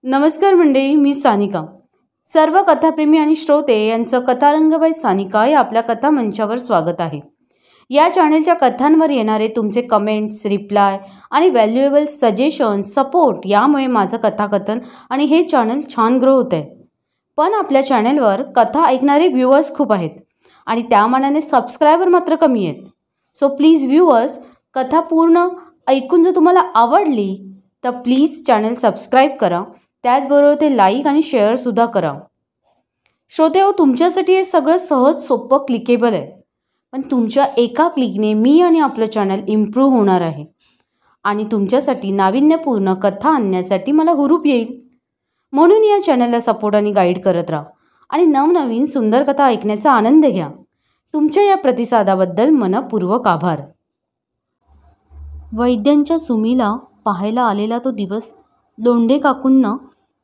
नमस्कार मंडळी, मी सानिका. सर्व कथाप्रेमी आणि श्रोते यांचं कथारंग बाय सानिका या आपल्या कथा मंचावर स्वागत आहे. या चॅनलच्या कथांवर येणारे तुमचे कमेंट्स, रिप्लाय आणि व्हॅल्युएबल सजेशन, सपोर्ट यामुळे माझं कथाकथन आणि हे चॅनल छान ग्रो होत आहे. पण आपल्या चॅनलवर कथा ऐकणारे व्ह्यूअर्स खूप आहेत आणि त्या मानाने सबस्क्रायबर मात्र कमी आहेत. सो प्लीज व्ह्यूअर्स, कथा पूर्ण ऐकून जर तुम्हाला आवडली तर प्लीज चॅनल सबस्क्राईब करा. त्याचबरोबर ते लाईक आणि शेअरसुद्धा करा. श्रोते, तुमच्यासाठी हे सगळं सहज सोपं क्लिकेबल आहे, पण तुमच्या एका क्लिकने मी आणि आपलं चॅनल इम्प्रूव्ह होणार आहे आणि तुमच्यासाठी नाविन्यपूर्ण कथा आणण्यासाठी मला हुरूप येईल. म्हणून या चॅनलला सपोर्ट आणि गाईड करत राहा आणि नवनवीन सुंदर कथा ऐकण्याचा आनंद घ्या. तुमच्या या प्रतिसादाबद्दल मनपूर्वक आभार. वैद्यांच्या सुमीला पाहायला आलेला तो दिवस लोंढे काकूंना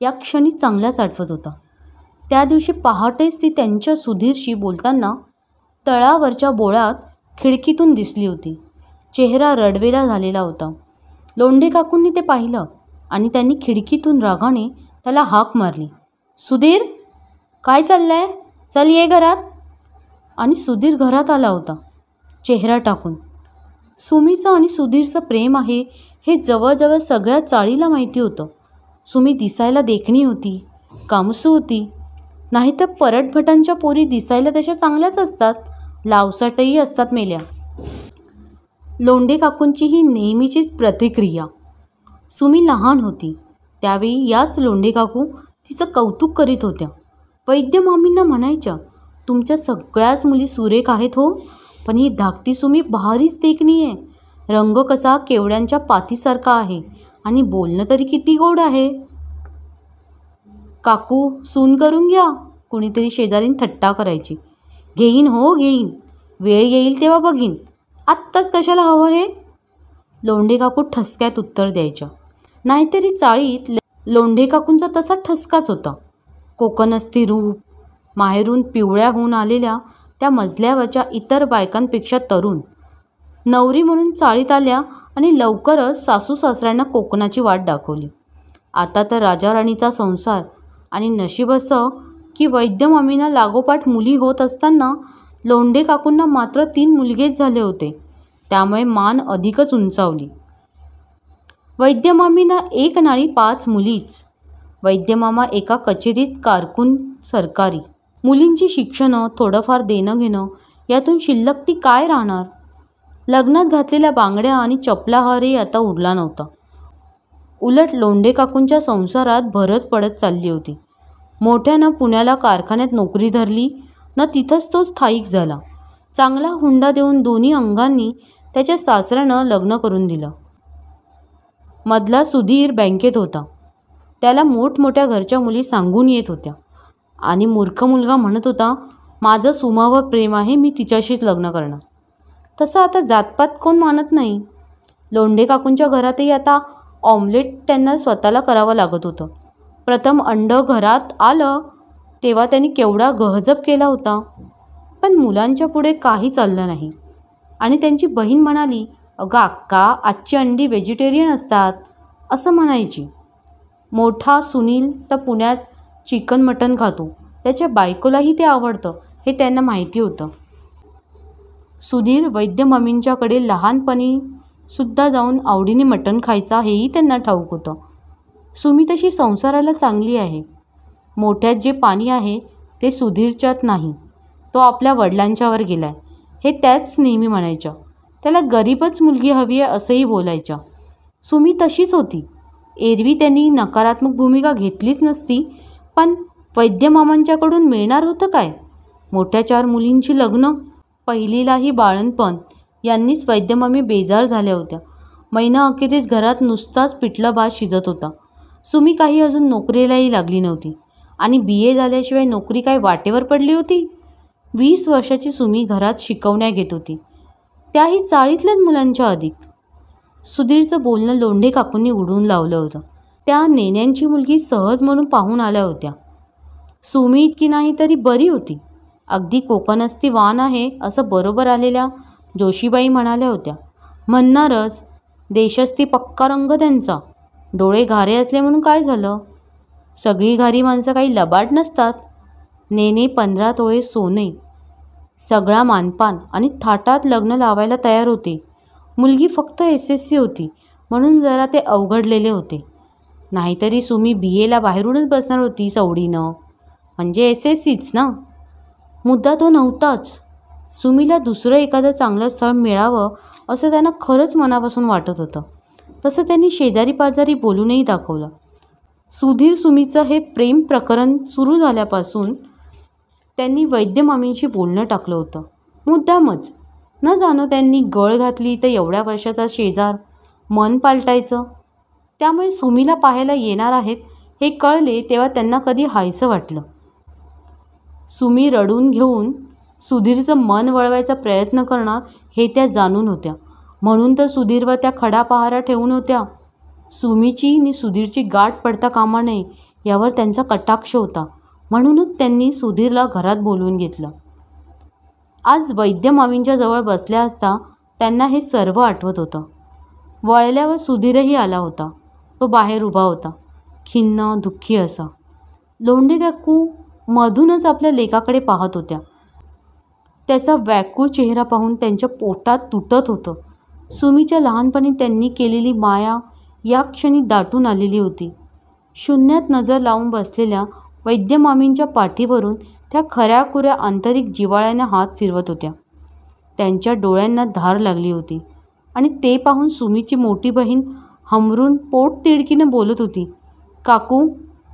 या क्षणी चांगलाच आठवत होता. त्या दिवशी पहाटेच ती त्यांच्या सुधीरशी बोलताना तळावरच्या बोळात खिडकीतून दिसली होती. चेहरा रडवेला झालेला होता. लोंढे काकूंनी ते पाहिलं आणि त्यांनी खिडकीतून रागाने त्याला हाक मारली, सुधीर, काय चाललंय? चल ये घरात. आणि सुधीर घरात आला होता, चेहरा टाकून. सुमीचं आणि सुधीरचं प्रेम आहे हे जवळजवळ सगळ्या चाळीला माहिती होतं. सुमी दिसायला देखणी होती, कामसू होती. नाहीतर परटभटांच्या पोरी दिसायला तशा चांगल्याच असतात, लावसाटही असतात मेल्या. लोंढे काकूंची ही नेहमीचीच प्रतिक्रिया. सुमी लहान होती त्यावेळी याच लोंढे काकू तिचं कौतुक करीत होत्या. वैद्यमामींना म्हणायच्या, तुमच्या सगळ्याच मुली सुरेख आहेत हो, पण ही धाकटी सुमी भारीच देखणी आहे. रंग कसा केवड्यांच्या पातीसारखा आहे आणि बोलणं तरी किती गोड आहे. काकू, सून करून घ्या, कुणीतरी शेजारीन थट्टा करायची. घेईन हो घेईन, वेळ येईल तेव्हा बघीन, आत्ताच कशाला हवं हे? लोंढे काकू ठसक्यात उत्तर द्यायच्या. नाहीतरी चाळीत लोंढे काकूंचा तसा ठसकाच होता. कोकणस्थी रूप, माहेरून पिवळ्या होऊन आलेल्या त्या मजल्यावरच्या इतर बायकांपेक्षा तरुण. नवरी म्हणून चाळीत आल्या आणि लवकरच सासू सासऱ्यांना कोकणाची वाट दाखवली. आता तर राजा राणीचा संसार आणि नशीब असं की वैद्यमामींना लागोपाठ मुली होत असताना लोंढे काकूंना मात्र 3 मुलगेच झाले होते. त्यामुळे मान अधिकच उंचावली. वैद्यमामींना एक नाळी 5 मुलीच. वैद्यमामा एका कचेरीत कारकून सरकारी. मुलींची शिक्षणं, थोडंफार देणं घेणं यातून शिल्लक ती काय राहणार? लग्नात घातलेल्या बांगड्या आणि चपलाहारही आता उरला नव्हता. उलट लोंढे काकूंच्या संसारात भरत पडत चालली होती. मोठ्यानं पुण्याला कारखान्यात नोकरी धरली न तिथंच तो स्थायिक झाला. चांगला हुंडा देऊन दोन्ही अंगांनी त्याच्या सासऱ्यानं लग्न करून दिलं. मधला सुधीर बँकेत होता. त्याला मोठमोठ्या घरच्या मुली सांगून येत होत्या आणि मूर्ख मुलगा म्हणत होता, माझं सुमावर प्रेम आहे, मी तिच्याशीच लग्न करणार. तसं आता जातपात कोण मानत नाही. लोंढे काकूंच्या घरातही आता ऑमलेट त्यांना स्वतःला करावं लागत होतं. प्रथम अंड घरात आलं तेव्हा त्यांनी केवढा गहजब केला होता, पण मुलांच्या पुढे काही चाललं नाही. आणि त्यांची बहीण म्हणाली, अगं अक्का, आजची अंडी व्हेजिटेरियन असतात असं म्हणायची. मोठा सुनील तर पुण्यात चिकन मटण खातो, त्याच्या बायकोलाही ते आवडतं हे त्यांना माहिती होतं. सुधीर वैद्यमामींच्याकडे लहानपणी सुद्धा जाऊन आवडीने मटण खायचा हेही त्यांना ठाऊक होतं. सुमी तशी संसाराला चांगली आहे. मोठ्यात जे पाणी आहे ते सुधीरच्यात नाही, तो आपल्या वडिलांच्यावर गेलाय हे त्याच नेहमी म्हणायच्या. त्याला गरीबच मुलगी हवी आहे असंही बोलायच्या. सुमी तशीच होती. एरवी त्यांनी नकारात्मक भूमिका घेतलीच नसती, पण वैद्यमामांच्याकडून मिळणार होतं काय? मोठ्या 4 मुलींची लग्न, पहिलीलाही बाळणपण यांनीच वैद्यमामी बेजार झाल्या होत्या. महिना अखेरीस घरात नुसताच पिठलं भात शिजत होता. सुमी काही अजून नोकरीलाही लागली नव्हती आणि BA झाल्याशिवाय नोकरी काय वाटेवर पडली होती? 20 वर्षाची सुमी घरात शिकवण्या घेत होती, त्याही चाळीतल्याच मुलांच्या अधिक. सुधीरचं बोलणं लोंढे काकूंनी उडवून लावलं होतं. त्या नेण्यांची मुलगी सहज म्हणून पाहून आल्या होत्या. सुमी इतकी नाही तरी बरी होती. अगदी कोकणस्थी वाण आहे असं बरोबर आलेल्या जोशीबाई म्हणाल्या होत्या. म्हणणारच, देशस्थी पक्का रंग त्यांचा. डोळे घारे असले म्हणून काय झालं? सगळी घरी माणसं काही लबाड नसतात. नेने 15 तोळे सोने, सगळा मानपान आणि थाटात लग्न लावायला तयार होते. मुलगी फक्त SSC होती म्हणून जरा ते अवघडलेले होते. नाहीतरी सुमी BAला बाहेरूनच बसणार होती सवडीनं. म्हणजे SSCच ना. मुद्दा तो नव्हताच. सुमीला दुसरं एखादं चांगलं स्थळ मिळावं असं त्यांना खरंच मनापासून वाटत होतं. तसं त्यांनी शेजारी पाजारी बोलूनही दाखवलं. सुधीर सुमीचं हे प्रेम प्रकरण सुरू झाल्यापासून त्यांनी वैद्यमामींशी बोलणं टाकलं होतं. मुद्दामच. न जाणो त्यांनी गळ घातली तर एवढ्या वर्षाचा शेजार मन पालटायचं. त्यामुळे सुमीला पाहायला येणार आहेत हे कळले तेव्हा त्यांना कधी हायसं वाटलं. सुमी रडून घेऊन सुधीरचं मन वळवायचा प्रयत्न करणार हे त्या जाणून होत्या. म्हणून तर सुधीरवर त्या खडा पहारा ठेवून होत्या. सुमीची आणि सुधीरची गाठ पडता कामा नये यावर त्यांचा कटाक्ष होता. म्हणूनच त्यांनी सुधीरला घरात बोलवून घेतलं. आज वैद्यमामींच्या जवळ बसल्या असता त्यांना हे सर्व आठवत होतं. वळल्यावर सुधीरही आला होता. तो बाहेर उभा होता, खिन्न दुःखी असा. लोंढे काकू मधूनच आपल्या लेकाकडे पाहत होत्या. त्याचा व्याकुळ चेहरा पाहून त्यांच्या पोटात तुटत होतं. सुमीच्या लहानपणी त्यांनी केलेली माया या क्षणी दाटून आलेली होती. शून्यात नजर लावून बसलेल्या वैद्यमामींच्या पाठीवरून त्या खऱ्याखुऱ्या आंतरिक जिव्हाळ्याने हात फिरवत होत्या. त्यांच्या डोळ्यांना धार लागली होती आणि ते पाहून सुमीची मोठी बहीण हमरून पोट तिडकीनं बोलत होती, काकू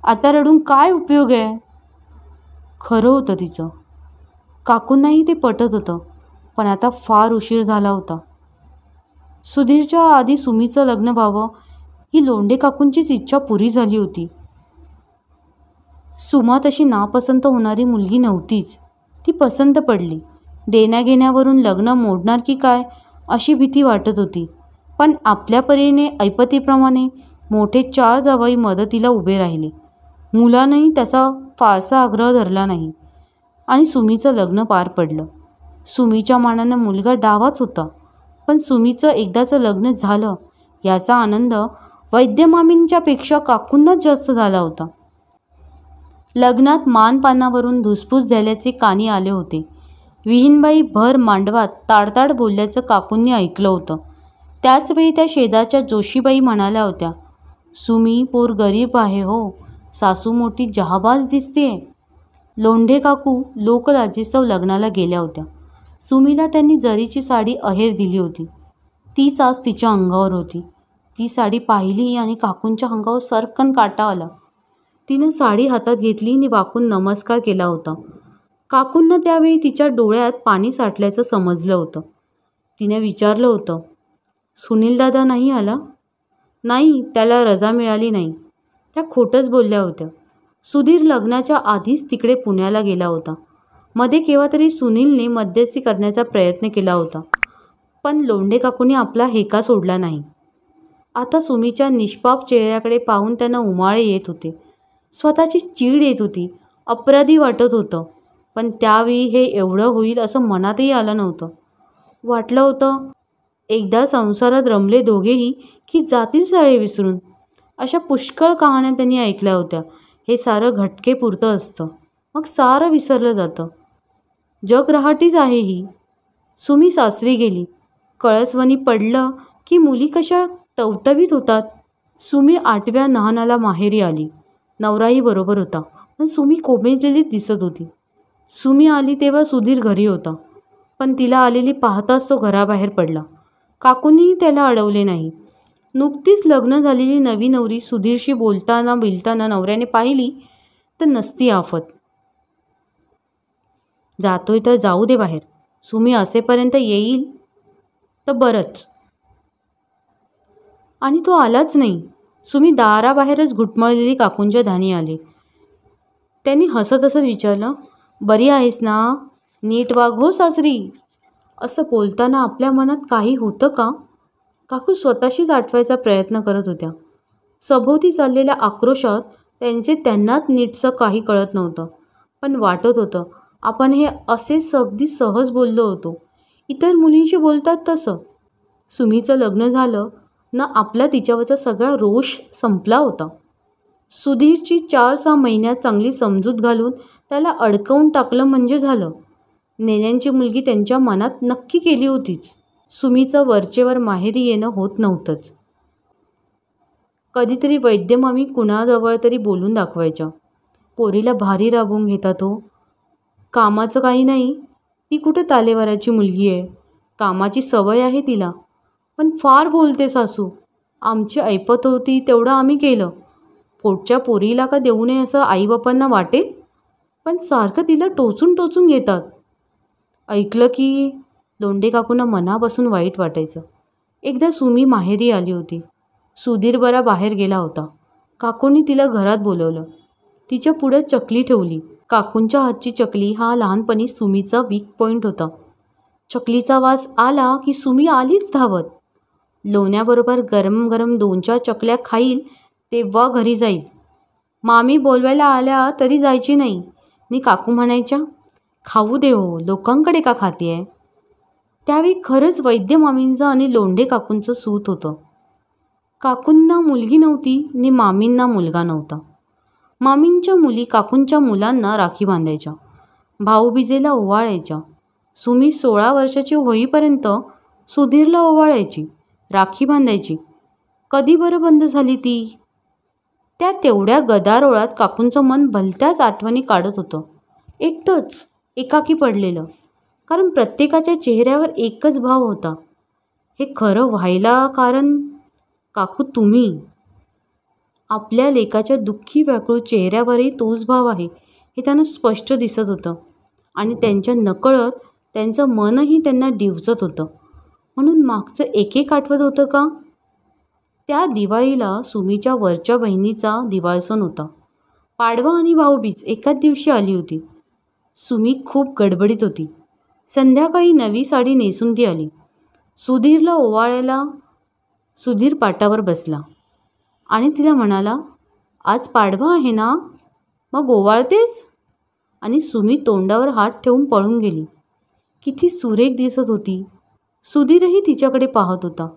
आता रडून काय उपयोग आहे. खरं होतं तिचं. काकूंनाही ते पटत होतं. पण आता फार उशीर झाला होता. सुधीरच्या आधी सुमीचं लग्न व्हावं ही लोंढे काकूंचीच इच्छा पुरी झाली होती. सुमा तशी नापसंत होणारी मुलगी नव्हतीच. ती पसंत पडली. देण्याघेण्यावरून लग्न मोडणार की काय अशी भीती वाटत होती. पण आपल्या परीने ऐपतीप्रमाणे मोठे 4 जावई मदतीला उभे राहिले. मुलानंही त्याचा फारसा आग्रह धरला नाही आणि सुमीचं लग्न पार पडलं. सुमीच्या मानानं मुलगा डावाच होता. पण सुमीचं एकदाचं लग्न झालं याचा आनंद वैद्यमामींच्यापेक्षा काकूंनाच जास्त झाला होता. लग्नात मानपानावरून धुसफूस झाल्याचे कानी आले होते. विहीनबाई भर मांडवात ताडताड बोलल्याचं काकूंनी ऐकलं होतं. त्याचवेळी त्या शेजारच्या जोशीबाई म्हणाल्या होत्या, सुमी पोर गरीब आहे हो, सासू मोठी जहाबाज दिसतेय. लोंढे काकू लोकलाजेस्तव लग्नाला गेल्या होत्या. सुमीला त्यांनी जरीची साडी अहेर दिली होती. तीच आज तिच्या अंगावर होती. ती साडी पाहिली आणि काकूंच्या अंगावर सरकन काटा आला. तिनं साडी हातात घेतली आणि वाकून नमस्कार केला होता. काकूंना त्यावेळी तिच्या डोळ्यात पाणी साठल्याचं समजलं होतं. तिने विचारलं होतं, सुनील दादा नाही आला. नाही, त्याला रजा मिळाली नाही. त्या खोटंच बोलल्या होत्या. सुधीर लग्नाच्या आधीच तिकडे पुण्याला गेला होता. मध्ये केव्हा तरी सुनीलने मध्यस्थी करण्याचा प्रयत्न केला होता. पण लोंढे काकूंनी आपला हेका सोडला नाही. आता सुमीच्या निष्पाप चेहऱ्याकडे पाहून त्यांना उमाळे येत होते. स्वतःची चीड येत होती. अपराधी वाटत होतं. पण त्यावेळी हे एवढं होईल असं मनातही आलं नव्हतं. वाटलं होतं एकदा संसारात रमले दोघेही की जातील सारे विसरून. अशा पुष्कळ कहाण्या त्यांनी ऐकल्या होत्या. हे सारं घटकेपुरतं असतं, मग सारं विसरलं जातं. जग रहाटीच आहे ही. सुमी सासरी गेली. कळसवणी पडलं की मुली कशा टवटवीत होतात. सुमी 8व्या नहानाला माहेरी आली. नवराही बरोबर होता. पण सुमी कोमेजलेली दिसत होती. सुमी आली तेव्हा सुधीर घरी होता. पण तिला आलेली पाहताच तो घराबाहेर पडला. काकूंनीही त्याला अडवले नाही. नुकतीच लग्न झालेली नवी नवरी सुधीरशी बोलताना नवऱ्याने पाहिली तर नसती आफत. जातोय तर जाऊ दे बाहेर. सुमी असेपर्यंत येईल तर बरंच. आणि तो आलाच नाही. सुमी दाराबाहेरच घुटमळलेली काकूंच्या ध्यानी आले. त्यांनी हसत हसत विचारलं, बरी आहेस ना? नीट वाग हो सासरी. असं बोलताना आपल्या मनात काही होतं का? काकू स्वतःशीच आठवायचा प्रयत्न करत होत्या. सभोवती चाललेल्या आक्रोशात त्यांनाच नीटसं काही कळत नव्हतं. पण वाटत होतं आपण हे असेच अगदी सहज बोललो होतो. इतर मुलींशी बोलतात तसं. सुमीचं लग्न झालं ना आपला तिच्यावरचा सगळा रोष संपला होता. सुधीरची 4-6 महिन्यात चांगली समजूत घालून त्याला अडकवून टाकलं म्हणजे झालं. नेण्यांची मुलगी त्यांच्या मनात नक्की केली होतीच. सुमीचं वरचेवर माहेरी येणं होत नव्हतंच. कधीतरी वैद्यमामी कुणाजवळ तरी बोलून दाखवायच्या, पोरीला भारी राबवून घेतात हो. कामाचं काही नाही, ती कुठं तालेवाराची मुलगी आहे, कामाची सवय आहे तिला. पण फार बोलते सासू. आमची ऐपत होती तेवढं आम्ही केलं. पोटच्या पोरीला का देऊ नये असं आईबापांना वाटेल, पण सारखं तिला टोचून टोचून घेतात. ऐकलं की लोंढे काकूंना मनापासून वाईट वाटायचं. एकदा सुमी माहेरी आली होती. सुधीर बरा बाहेर गेला होता. काकूंनी तिला घरात बोलवलं. तिच्या पुढं चकली ठेवली. काकूंच्या हातची चकली हा लहानपणी सुमीचा वीक पॉईंट होता. चकलीचा वास आला की सुमी आलीच धावत. लोण्याबरोबर गरम गरम 2-4 चकल्या खाईल तेव्हा घरी जाईल. मामी बोलवायला आल्या तरी जायची नाही. आणि काकू म्हणायच्या, खाऊ दे हो, लोकांकडे का खाते. त्यावेळी खरंच वैद्यमामींचं आणि लोंढे काकूंचं सूत होतं. काकूंना मुलगी नव्हती आणि मामींना मुलगा नव्हता. मामींच्या मुली काकूंच्या मुलांना राखी बांधायच्या, भाऊबीजेला ओवाळायच्या. सुमी 16 वर्षाची होईपर्यंत सुधीरला ओवाळायची, राखी बांधायची. कधी बरं बंद झाली ती? त्या तेवढ्या गदारोळात काकूंचं मन भलत्याच आठवणी काढत होतं. एकटंच एकाकी पडलेलं. कारण प्रत्येकाच्या चेहऱ्यावर एकच भाव होता. हे खरं व्हायला कारण काकू तुम्ही. आपल्या लेकाच्या दुःखी व्याकुळ चेहऱ्यावरही तोच भाव आहे हे त्यांना स्पष्ट दिसत होतं. आणि त्यांच्या नकळत त्यांचं मनही त्यांना डिवचत होतं. म्हणून मागचं एक आठवत होतं का? त्या दिवाळीला सुमीच्या वरच्या बहिणीचा दिवाळसण होता. पाडवा आणि भाऊबीज एकाच दिवशी आली होती. सुमी खूप गडबडीत होती. संध्याकाळी नवी साडी नेसून ती आली. सुधीरला ओवाळायला सुधीर पाटावर बसला आणि तिला म्हणाला, आज पाडवा आहे ना, मग ओवाळतेस? आणि सुमी तोंडावर हात ठेवून पळून गेली. किती सुरेख दिसत होती. सुधीरही तिच्याकडे पाहत होता.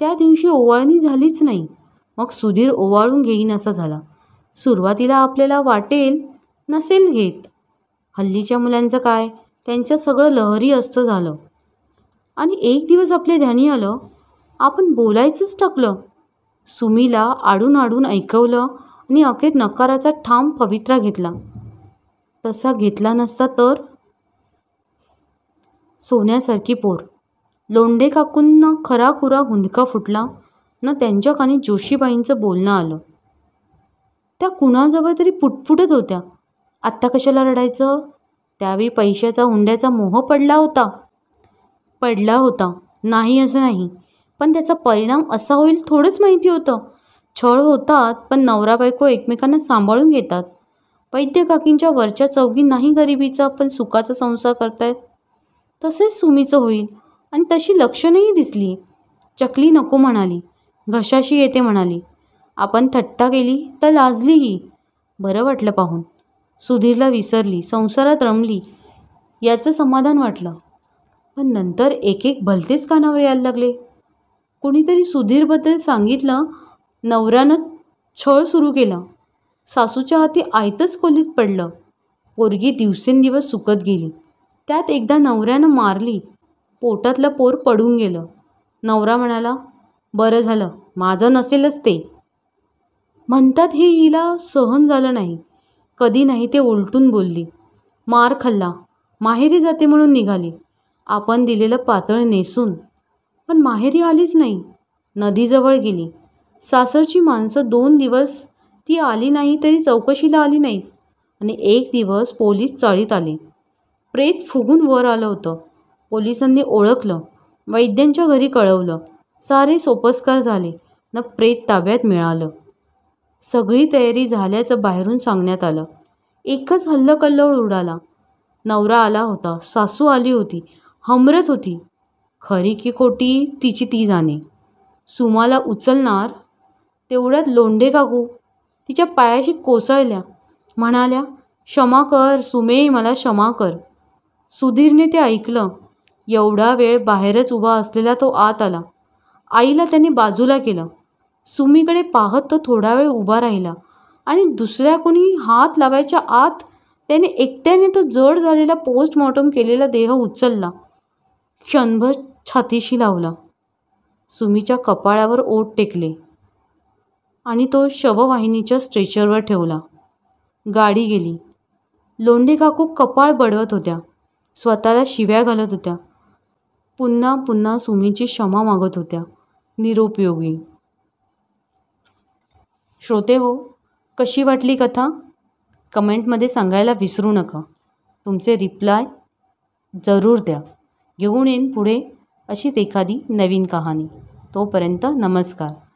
त्या दिवशी ओवाळणी झालीच नाही. मग सुधीर ओवाळून घेईन असा झाला. सुरुवातीला आपल्याला वाटेल नसेल घेत. हल्लीच्या मुलांचं काय, त्यांचं सगळं लहरी असतं झालं. आणि एक दिवस आपल्या ध्यानी आलं, आपण बोलायचंच टाकलं. सुमीला आडून आडून ऐकवलं आणि अखेर नकाराचा ठाम पवित्रा घेतला. तसा घेतला नसता तर? सोन्यासारखी पोर. लोंढे काकूंना खराखुरा हुंदका फुटला न त्यांच्या कानी जोशीबाईंचं बोलणं आलं. त्या कुणाजवळ तरी पुटपुटत होत्या. आत्ता कशाला रडायचं? त्यावेळी पैशाचा हुंड्याचा मोह पडला होता. नाही असं नाही, पण त्याचा परिणाम असा होईल थोडंच माहिती होतं. छळ होतात पण नवरा बायको एकमेकांना सांभाळून घेतात. वैद्य काकींच्या वरच्या चौघी नाही गरिबीचा पण सुखाचा संसार करतायत. तसेच सुमीचं होईल. आणि तशी लक्षणंही दिसली. चकली नको म्हणाली, घशाशी येते म्हणाली. आपण थट्टा केली तर लाजलीही. बरं वाटलं पाहून. सुधीरला विसरली, संसारात रमली याचं समाधान वाटलं. पण नंतर एक भलतेच कानावर यायला लागले. कोणीतरी सुधीरबद्दल सांगितलं, नवऱ्यानं छळ सुरू केला. सासूच्या हाती आयतच खोलीत पडलं. पोरगी दिवसेंदिवस सुकत गेली. त्यात एकदा नवऱ्यानं मारली. पोटातलं पोर पडून गेलं. नवरा म्हणाला, बरं झालं, माझं नसेलच ते. म्हणतात हे हिला सहन झालं नाही. कधी नाही ते उलटून बोलली. मार खाल्ला. माहेरी जाते म्हणून निघाली. आपण दिलेलं पातळ नेसून. पण माहेरी आलीच नाही. नदीजवळ गेली. सासरची माणसं 2 दिवस ती आली नाही तरी चौकशीला आली नाहीत. आणि एक दिवस पोलीस चाळीत आले. प्रेत फुगून वर आलं होतं. पोलिसांनी ओळखलं. वैद्यांच्या घरी कळवलं. सारे सोपस्कार झाले न प्रेत ताब्यात मिळालं. सगळी तयारी झाल्याचं बाहेरून सांगण्यात आलं. एकच हल्लकल्लोळ उडाला. नवरा आला होता, सासू आली होती, हमरत होती. खरी की खोटी तिची ती जाणे. सुमाला उचलणार तेवढ्यात लोंढे काकू तिच्या पायाशी कोसळल्या. म्हणाल्या, क्षमा कर सुमे, मला क्षमा कर. सुधीरने ते ऐकलं. एवढा वेळ बाहेरच उभा असलेला तो आत आला. आईला त्याने बाजूला केलं. सुमीकडे पाहत तो थोडा वेळ उभा राहिला आणि दुसऱ्या कोणी हात लावायच्या आत त्याने एकट्याने तो जड झालेला पोस्टमॉर्टम केलेला देह उचलला, क्षणभर छातीशी लावला, सुमीच्या कपाळावर ओठ टेकले आणि तो शववाहिनीच्या स्ट्रेचरवर ठेवला. गाडी गेली. लोंढे काकू कपाळ बडवत होत्या, स्वतःला शिव्या घालत होत्या, पुन्हा पुन्हा सुमीची क्षमा मागत होत्या. निरुपयोगी. श्रोते हो, कशी वाटली कथा? कमेंटमध्ये सांगायला विसरू नका. तुमचे रिप्लाय जरूर द्या. घेऊन येईन पुढे अशीच एखादी नवीन कहाणी. तोपर्यंत नमस्कार.